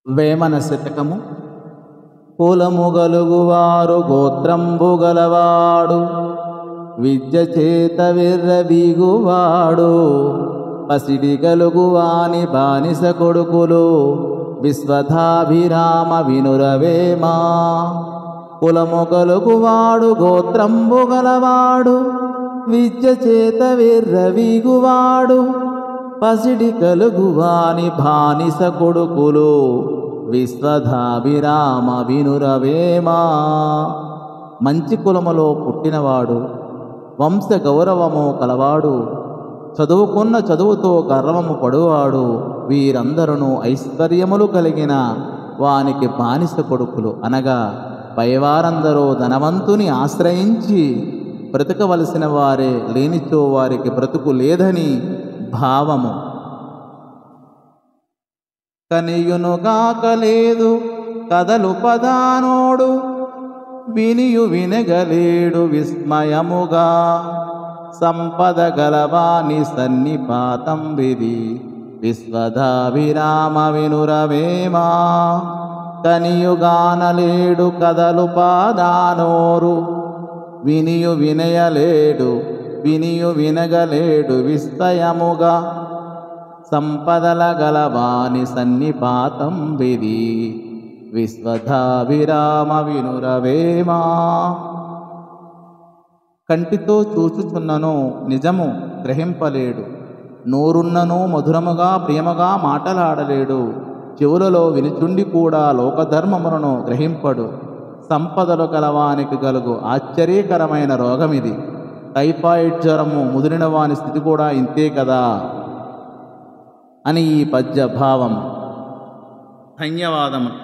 వేమన శతకము. కులము గలుగువారు గోత్రంబు గలవాడు, విద్య చేత విర్రవీగువాడు, పసిడి గలుగువాని బానిస కొడుకులు, విశ్వధాభిరామ వినురవేమా. కులము గలుగువాడు గోత్రంబు గలవాడు, విద్య చేత విర్రవీగువాడు, పసిడి కలుగువాని బానిస కొడుకులు, విశ్వధాభిరామ వినురవేమా. మంచి కులములో పుట్టినవాడు, వంశ గౌరవము కలవాడు, చదువుకున్న చదువుతో గర్వము పడువాడు, వీరందరూ ఐశ్వర్యములు కలిగిన వానికి బానిస కొడుకులు. అనగా పైవారందరూ ధనవంతుని ఆశ్రయించి బ్రతకవలసిన వారే, లేనిచో వారికి బ్రతుకు లేదని భావము. కనియునుగాకలేదు కదలు పదానోడు, వినియు వినగలేడు విస్మయముగా, సంపద గలవాని సన్నిపాతం విధి, విశ్వధాభిరామ వినురవేమా. కనియుగానలేడు కదలు పాదానోరు, వినియు వినయలేడు వినియు వినగలేడు విస్మయముగా, సంపదల గలవాని సన్నిపాతం విధి, విశ్వధాభిరామ వినురవేమా. కంటితో చూచుచున్నను నిజము గ్రహింపలేడు, నోరున్నను మధురముగా ప్రియముగా మాటలాడలేడు, చెవులలో వినుచుండి కూడా లోకధర్మములను గ్రహింపడు. సంపదలు కలవానికి కలుగు ఆశ్చర్యకరమైన రోగమిది, టైఫాయిడ్ జ్వరము ముదిరిన వాని స్థితి కూడా ఇంతే కదా అని ఈ పద్య భావం. ధన్యవాదములు.